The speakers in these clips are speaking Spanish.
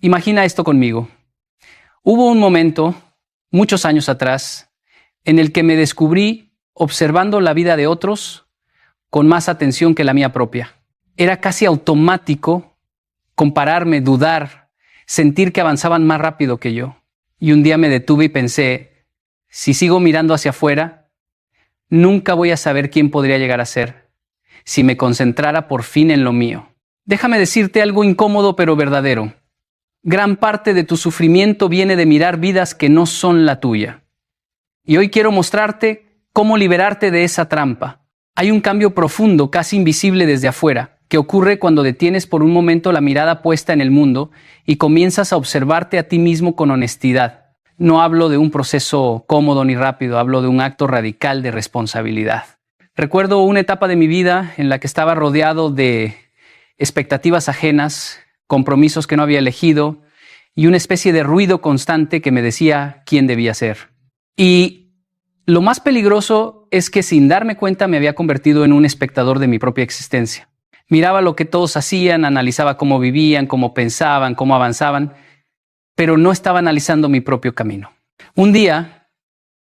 Imagina esto conmigo. Hubo un momento, muchos años atrás, en el que me descubrí observando la vida de otros con más atención que la mía propia. Era casi automático compararme, dudar, sentir que avanzaban más rápido que yo. Y un día me detuve y pensé, si sigo mirando hacia afuera, nunca voy a saber quién podría llegar a ser si me concentrara por fin en lo mío. Déjame decirte algo incómodo pero verdadero. Gran parte de tu sufrimiento viene de mirar vidas que no son la tuya. Y hoy quiero mostrarte cómo liberarte de esa trampa. Hay un cambio profundo, casi invisible desde afuera, que ocurre cuando detienes por un momento la mirada puesta en el mundo y comienzas a observarte a ti mismo con honestidad. No hablo de un proceso cómodo ni rápido, hablo de un acto radical de responsabilidad. Recuerdo una etapa de mi vida en la que estaba rodeado de expectativas ajenas, compromisos que no había elegido y una especie de ruido constante que me decía quién debía ser. Y lo más peligroso es que sin darme cuenta me había convertido en un espectador de mi propia existencia. Miraba lo que todos hacían, analizaba cómo vivían, cómo pensaban, cómo avanzaban, pero no estaba analizando mi propio camino. Un día,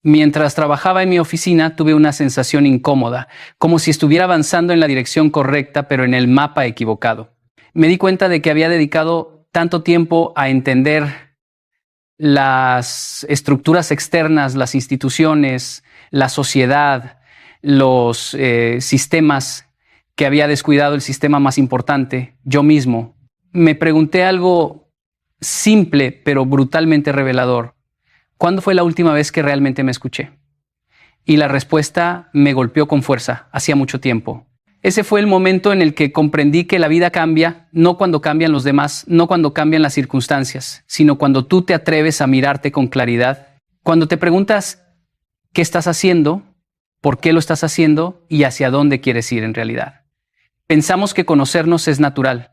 mientras trabajaba en mi oficina, tuve una sensación incómoda, como si estuviera avanzando en la dirección correcta, pero en el mapa equivocado. Me di cuenta de que había dedicado tanto tiempo a entender las estructuras externas, las instituciones, la sociedad, los sistemas, que había descuidado el sistema más importante, yo mismo. Me pregunté algo simple pero brutalmente revelador. ¿Cuándo fue la última vez que realmente me escuché? Y la respuesta me golpeó con fuerza, hacía mucho tiempo. Ese fue el momento en el que comprendí que la vida cambia, no cuando cambian los demás, no cuando cambian las circunstancias, sino cuando tú te atreves a mirarte con claridad. Cuando te preguntas qué estás haciendo, por qué lo estás haciendo y hacia dónde quieres ir en realidad. Pensamos que conocernos es natural,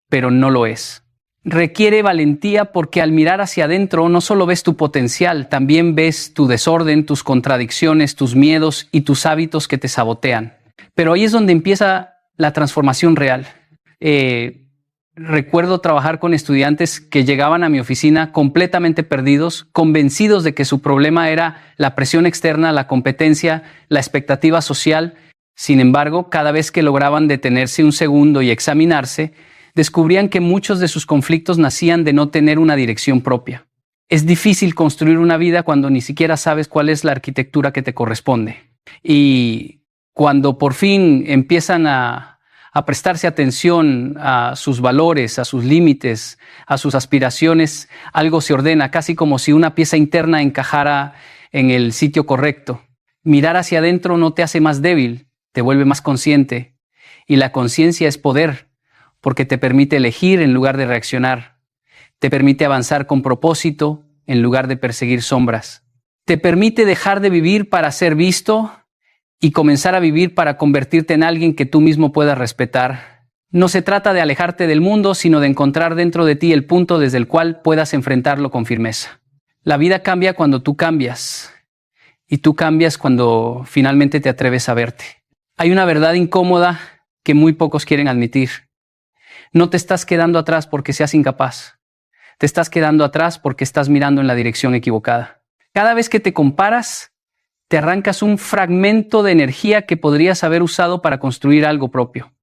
pero no lo es. Requiere valentía porque al mirar hacia adentro no solo ves tu potencial, también ves tu desorden, tus contradicciones, tus miedos y tus hábitos que te sabotean. Pero ahí es donde empieza la transformación real. Recuerdo trabajar con estudiantes que llegaban a mi oficina completamente perdidos, convencidos de que su problema era la presión externa, la competencia, la expectativa social. Sin embargo, cada vez que lograban detenerse un segundo y examinarse, descubrían que muchos de sus conflictos nacían de no tener una dirección propia. Es difícil construir una vida cuando ni siquiera sabes cuál es la arquitectura que te corresponde. Y cuando por fin empiezan a prestarse atención a sus valores, a sus límites, a sus aspiraciones, algo se ordena, casi como si una pieza interna encajara en el sitio correcto. Mirar hacia adentro no te hace más débil, te vuelve más consciente. Y la conciencia es poder, porque te permite elegir en lugar de reaccionar. Te permite avanzar con propósito en lugar de perseguir sombras. Te permite dejar de vivir para ser visto y comenzar a vivir para convertirte en alguien que tú mismo puedas respetar. No se trata de alejarte del mundo, sino de encontrar dentro de ti el punto desde el cual puedas enfrentarlo con firmeza. La vida cambia cuando tú cambias, y tú cambias cuando finalmente te atreves a verte. Hay una verdad incómoda que muy pocos quieren admitir. No te estás quedando atrás porque seas incapaz. Te estás quedando atrás porque estás mirando en la dirección equivocada. Cada vez que te comparas, te arrancas un fragmento de energía que podrías haber usado para construir algo propio.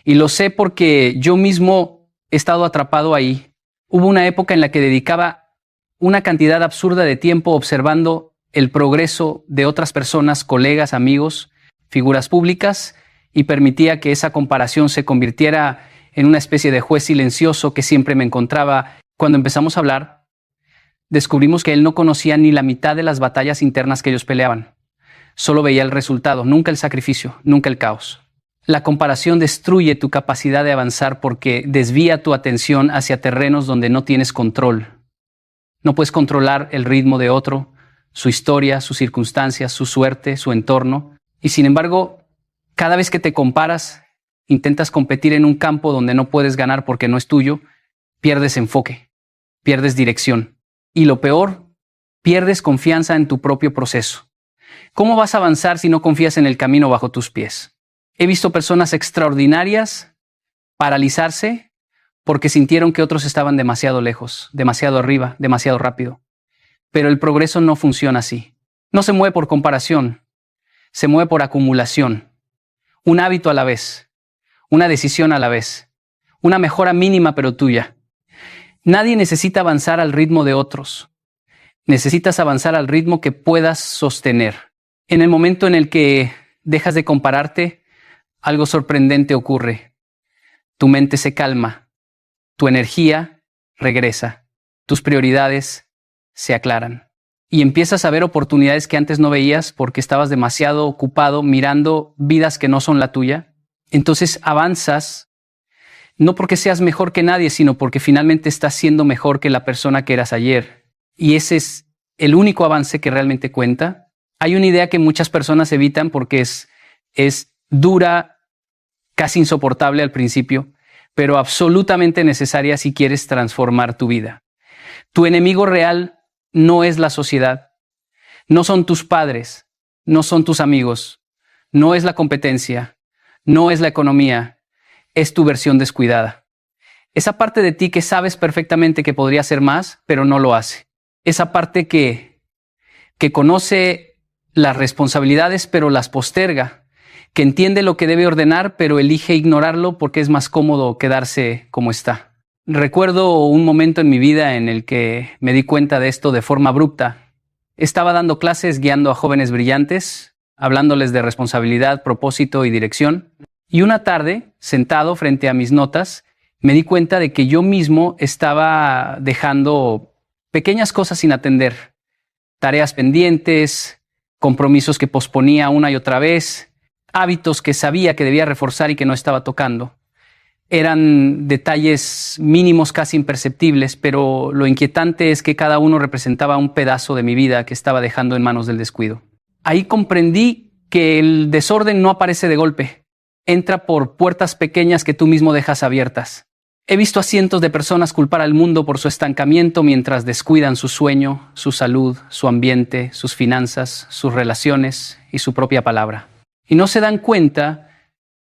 Y lo sé porque yo mismo he estado atrapado ahí. Hubo una época en la que dedicaba una cantidad absurda de tiempo observando el progreso de otras personas, colegas, amigos, figuras públicas, y permitía que esa comparación se convirtiera en una especie de juez silencioso que siempre me encontraba. Cuando empezamos a hablar, descubrimos que él no conocía ni la mitad de las batallas internas que ellos peleaban. Solo veía el resultado, nunca el sacrificio, nunca el caos. La comparación destruye tu capacidad de avanzar porque desvía tu atención hacia terrenos donde no tienes control. No puedes controlar el ritmo de otro, su historia, sus circunstancias, su suerte, su entorno. Y sin embargo, cada vez que te comparas, intentas competir en un campo donde no puedes ganar porque no es tuyo, pierdes enfoque, pierdes dirección. Y lo peor, pierdes confianza en tu propio proceso. ¿Cómo vas a avanzar si no confías en el camino bajo tus pies? He visto personas extraordinarias paralizarse porque sintieron que otros estaban demasiado lejos, demasiado arriba, demasiado rápido. Pero el progreso no funciona así. No se mueve por comparación, se mueve por acumulación. Un hábito a la vez, una decisión a la vez, una mejora mínima pero tuya. Nadie necesita avanzar al ritmo de otros. Necesitas avanzar al ritmo que puedas sostener. En el momento en el que dejas de compararte, algo sorprendente ocurre. Tu mente se calma, tu energía regresa, tus prioridades se aclaran y empiezas a ver oportunidades que antes no veías porque estabas demasiado ocupado mirando vidas que no son la tuya. Entonces avanzas, no porque seas mejor que nadie, sino porque finalmente estás siendo mejor que la persona que eras ayer. Y ese es el único avance que realmente cuenta. Hay una idea que muchas personas evitan porque es dura, casi insoportable al principio, pero absolutamente necesaria si quieres transformar tu vida. Tu enemigo real no es la sociedad, no son tus padres, no son tus amigos, no es la competencia, no es la economía, es tu versión descuidada. Esa parte de ti que sabes perfectamente que podría hacer más, pero no lo hace. Esa parte que conoce las responsabilidades, pero las posterga, que entiende lo que debe ordenar, pero elige ignorarlo porque es más cómodo quedarse como está. Recuerdo un momento en mi vida en el que me di cuenta de esto de forma abrupta. Estaba dando clases guiando a jóvenes brillantes, hablándoles de responsabilidad, propósito y dirección. Y una tarde, sentado frente a mis notas, me di cuenta de que yo mismo estaba dejando pequeñas cosas sin atender. Tareas pendientes, compromisos que posponía una y otra vez, hábitos que sabía que debía reforzar y que no estaba tocando. Eran detalles mínimos, casi imperceptibles, pero lo inquietante es que cada uno representaba un pedazo de mi vida que estaba dejando en manos del descuido. Ahí comprendí que el desorden no aparece de golpe. Entra por puertas pequeñas que tú mismo dejas abiertas. He visto a cientos de personas culpar al mundo por su estancamiento mientras descuidan su sueño, su salud, su ambiente, sus finanzas, sus relaciones y su propia palabra. Y no se dan cuenta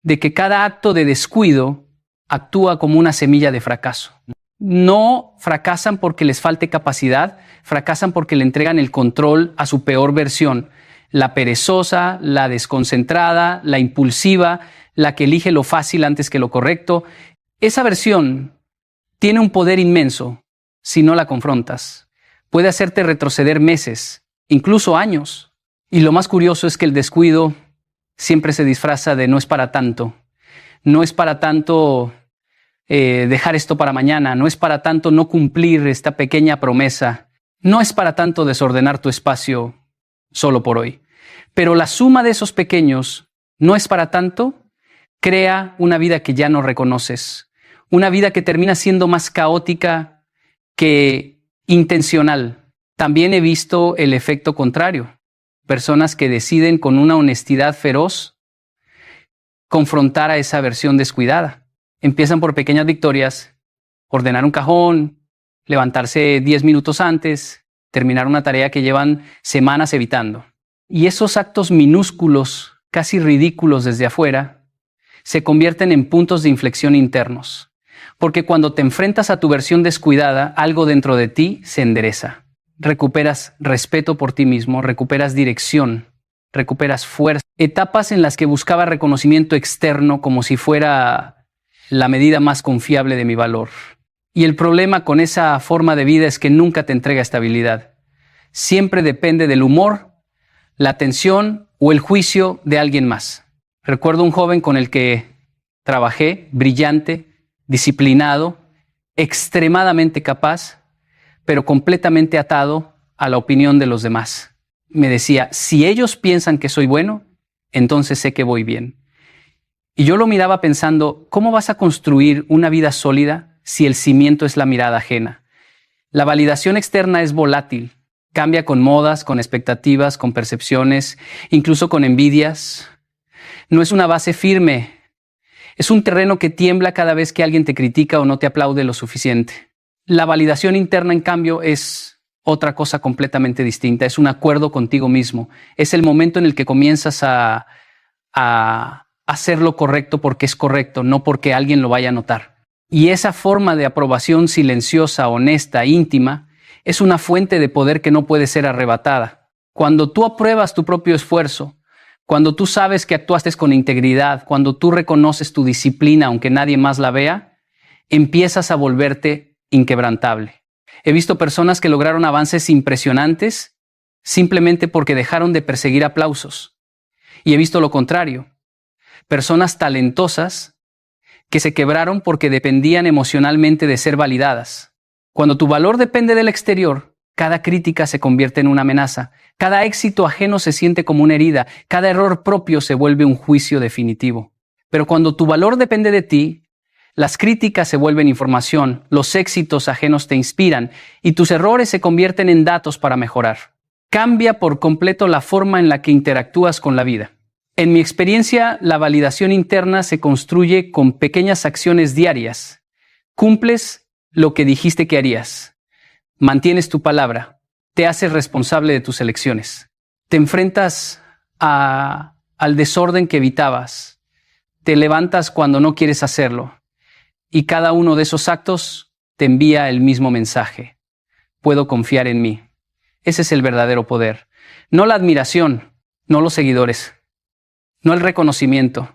de que cada acto de descuido actúa como una semilla de fracaso. No fracasan porque les falte capacidad, fracasan porque le entregan el control a su peor versión. La perezosa, la desconcentrada, la impulsiva, la que elige lo fácil antes que lo correcto. Esa versión tiene un poder inmenso si no la confrontas. Puede hacerte retroceder meses, incluso años. Y lo más curioso es que el descuido siempre se disfraza de no es para tanto. No es para tanto dejar esto para mañana. No es para tanto no cumplir esta pequeña promesa. No es para tanto desordenar tu espacio solo por hoy. Pero la suma de esos pequeños no es para tanto. Crea una vida que ya no reconoces, una vida que termina siendo más caótica que intencional. También he visto el efecto contrario, personas que deciden con una honestidad feroz confrontar a esa versión descuidada. Empiezan por pequeñas victorias, ordenar un cajón, levantarse 10 minutos antes, terminar una tarea que llevan semanas evitando. Y esos actos minúsculos, casi ridículos desde afuera, se convierten en puntos de inflexión internos. Porque cuando te enfrentas a tu versión descuidada, algo dentro de ti se endereza. Recuperas respeto por ti mismo, recuperas dirección, recuperas fuerza. Etapas en las que buscaba reconocimiento externo como si fuera la medida más confiable de mi valor. Y el problema con esa forma de vida es que nunca te entrega estabilidad. Siempre depende del humor, la atención o el juicio de alguien más. Recuerdo un joven con el que trabajé, brillante, disciplinado, extremadamente capaz, pero completamente atado a la opinión de los demás. Me decía, si ellos piensan que soy bueno, entonces sé que voy bien. Y yo lo miraba pensando, ¿cómo vas a construir una vida sólida si el cimiento es la mirada ajena? La validación externa es volátil, cambia con modas, con expectativas, con percepciones, incluso con envidias. No es una base firme, es un terreno que tiembla cada vez que alguien te critica o no te aplaude lo suficiente. La validación interna, en cambio, es otra cosa completamente distinta, es un acuerdo contigo mismo. Es el momento en el que comienzas a hacer lo correcto porque es correcto, no porque alguien lo vaya a notar. Y esa forma de aprobación silenciosa, honesta, íntima, es una fuente de poder que no puede ser arrebatada. Cuando tú apruebas tu propio esfuerzo, cuando tú sabes que actuaste con integridad, cuando tú reconoces tu disciplina aunque nadie más la vea, empiezas a volverte inquebrantable. He visto personas que lograron avances impresionantes simplemente porque dejaron de perseguir aplausos. Y he visto lo contrario. Personas talentosas que se quebraron porque dependían emocionalmente de ser validadas. Cuando tu valor depende del exterior, cada crítica se convierte en una amenaza, cada éxito ajeno se siente como una herida, cada error propio se vuelve un juicio definitivo. Pero cuando tu valor depende de ti, las críticas se vuelven información, los éxitos ajenos te inspiran y tus errores se convierten en datos para mejorar. Cambia por completo la forma en la que interactúas con la vida. En mi experiencia, la validación interna se construye con pequeñas acciones diarias. Cumples lo que dijiste que harías. Mantienes tu palabra. Te haces responsable de tus elecciones. Te enfrentas al desorden que evitabas. Te levantas cuando no quieres hacerlo. Y cada uno de esos actos te envía el mismo mensaje. Puedo confiar en mí. Ese es el verdadero poder. No la admiración, no los seguidores. No el reconocimiento,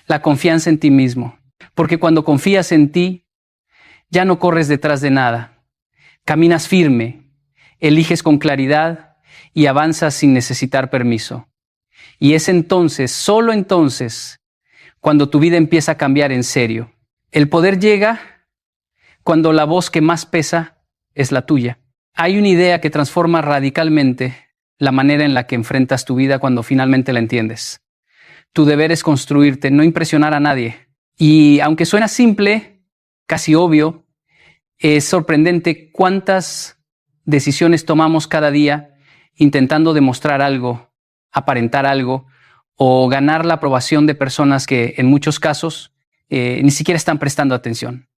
la confianza en ti mismo. Porque cuando confías en ti, ya no corres detrás de nada. Caminas firme, eliges con claridad y avanzas sin necesitar permiso. Y es entonces, solo entonces, cuando tu vida empieza a cambiar en serio. El poder llega cuando la voz que más pesa es la tuya. Hay una idea que transforma radicalmente la manera en la que enfrentas tu vida cuando finalmente la entiendes. Tu deber es construirte, no impresionar a nadie. Y aunque suena simple, casi obvio, es sorprendente cuántas decisiones tomamos cada día intentando demostrar algo, aparentar algo o ganar la aprobación de personas que en muchos casos ni siquiera están prestando atención.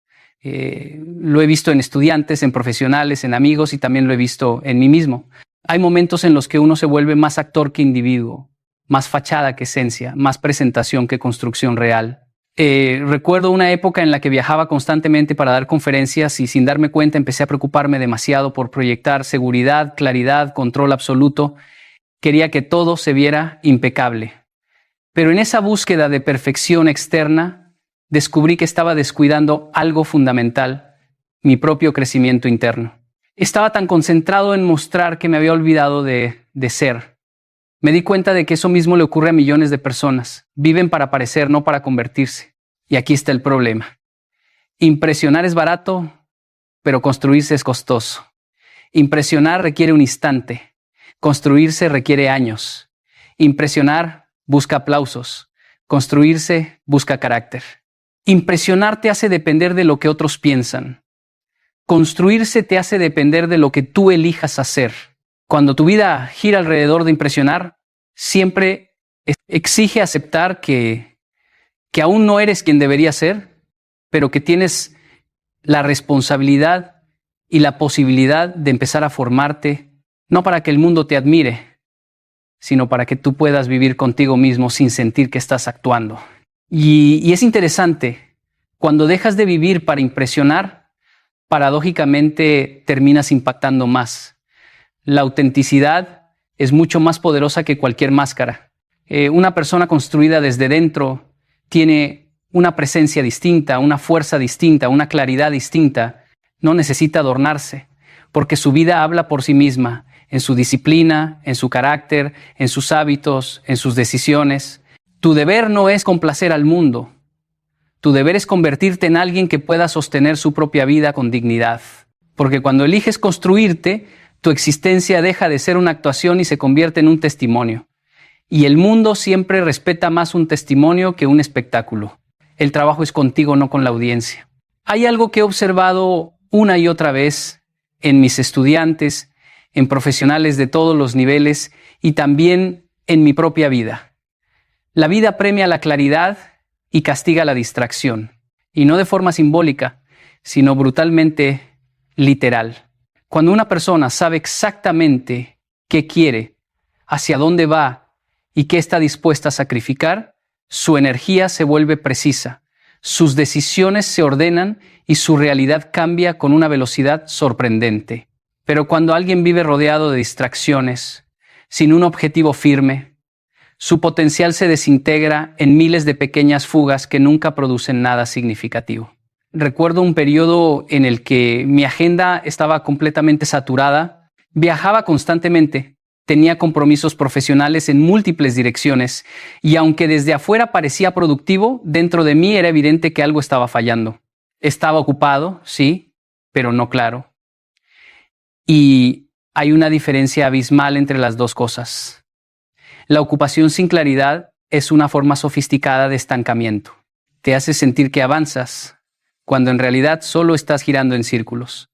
Lo he visto en estudiantes, en profesionales, en amigos y también lo he visto en mí mismo. Hay momentos en los que uno se vuelve más actor que individuo, más fachada que esencia, más presentación que construcción real. Recuerdo una época en la que viajaba constantemente para dar conferencias y sin darme cuenta empecé a preocuparme demasiado por proyectar seguridad, claridad, control absoluto. Quería que todo se viera impecable. Pero en esa búsqueda de perfección externa, descubrí que estaba descuidando algo fundamental, mi propio crecimiento interno. Estaba tan concentrado en mostrar que me había olvidado de ser. Me di cuenta de que eso mismo le ocurre a millones de personas. Viven para parecer, no para convertirse. Y aquí está el problema. Impresionar es barato, pero construirse es costoso. Impresionar requiere un instante. Construirse requiere años. Impresionar busca aplausos. Construirse busca carácter. Impresionar te hace depender de lo que otros piensan. Construirse te hace depender de lo que tú elijas hacer. Cuando tu vida gira alrededor de impresionar, siempre exige aceptar que aún no eres quien deberías ser, pero que tienes la responsabilidad y la posibilidad de empezar a formarte, no para que el mundo te admire, sino para que tú puedas vivir contigo mismo sin sentir que estás actuando. Y es interesante, cuando dejas de vivir para impresionar, paradójicamente terminas impactando más. La autenticidad es mucho más poderosa que cualquier máscara. Una persona construida desde dentro tiene una presencia distinta, una fuerza distinta, una claridad distinta. No necesita adornarse, porque su vida habla por sí misma, en su disciplina, en su carácter, en sus hábitos, en sus decisiones. Tu deber no es complacer al mundo. Tu deber es convertirte en alguien que pueda sostener su propia vida con dignidad. Porque cuando eliges construirte, tu existencia deja de ser una actuación y se convierte en un testimonio. Y el mundo siempre respeta más un testimonio que un espectáculo. El trabajo es contigo, no con la audiencia. Hay algo que he observado una y otra vez en mis estudiantes, en profesionales de todos los niveles y también en mi propia vida. La vida premia la claridad y castiga la distracción. Y no de forma simbólica, sino brutalmente literal. Cuando una persona sabe exactamente qué quiere, hacia dónde va y qué está dispuesta a sacrificar, su energía se vuelve precisa, sus decisiones se ordenan y su realidad cambia con una velocidad sorprendente. Pero cuando alguien vive rodeado de distracciones, sin un objetivo firme, su potencial se desintegra en miles de pequeñas fugas que nunca producen nada significativo. Recuerdo un periodo en el que mi agenda estaba completamente saturada, viajaba constantemente, tenía compromisos profesionales en múltiples direcciones y aunque desde afuera parecía productivo, dentro de mí era evidente que algo estaba fallando. Estaba ocupado, sí, pero no claro. Y hay una diferencia abismal entre las dos cosas. La ocupación sin claridad es una forma sofisticada de estancamiento. Te hace sentir que avanzas, cuando en realidad solo estás girando en círculos.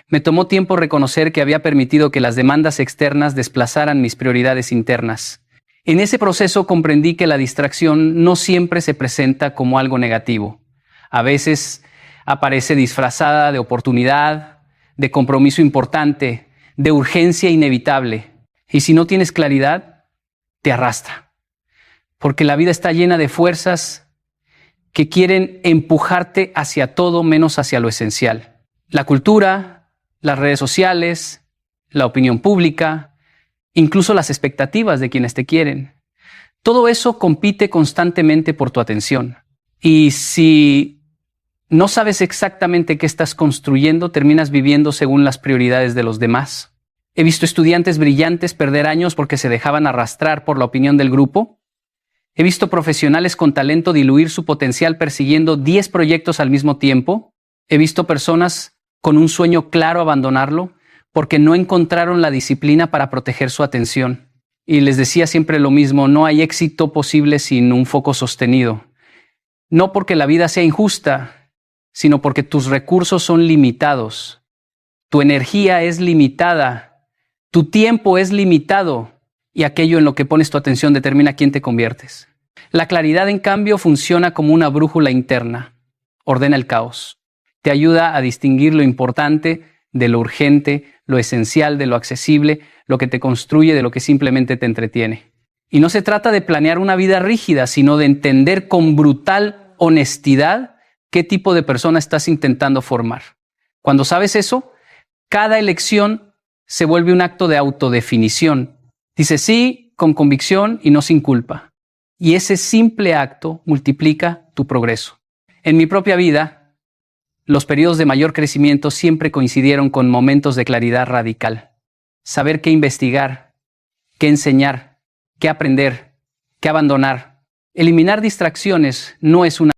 Me tomó tiempo reconocer que había permitido que las demandas externas desplazaran mis prioridades internas. En ese proceso comprendí que la distracción no siempre se presenta como algo negativo. A veces aparece disfrazada de oportunidad, de compromiso importante, de urgencia inevitable. Y si no tienes claridad, te arrastra. Porque la vida está llena de fuerzas que quieren empujarte hacia todo menos hacia lo esencial. La cultura, las redes sociales, la opinión pública, incluso las expectativas de quienes te quieren. Todo eso compite constantemente por tu atención. Y si no sabes exactamente qué estás construyendo, terminas viviendo según las prioridades de los demás. He visto estudiantes brillantes perder años porque se dejaban arrastrar por la opinión del grupo. He visto profesionales con talento diluir su potencial persiguiendo 10 proyectos al mismo tiempo. He visto personas con un sueño claro abandonarlo porque no encontraron la disciplina para proteger su atención. Y les decía siempre lo mismo, no hay éxito posible sin un foco sostenido. No porque la vida sea injusta, sino porque tus recursos son limitados. Tu energía es limitada, tu tiempo es limitado y aquello en lo que pones tu atención determina quién te conviertes. La claridad, en cambio, funciona como una brújula interna. Ordena el caos. Te ayuda a distinguir lo importante de lo urgente, lo esencial de lo accesible, lo que te construye de lo que simplemente te entretiene. Y no se trata de planear una vida rígida, sino de entender con brutal honestidad qué tipo de persona estás intentando formar. Cuando sabes eso, cada elección se vuelve un acto de autodefinición. Dices sí con convicción y no sin culpa. Y ese simple acto multiplica tu progreso. En mi propia vida, los periodos de mayor crecimiento siempre coincidieron con momentos de claridad radical. Saber qué investigar, qué enseñar, qué aprender, qué abandonar. Eliminar distracciones no es una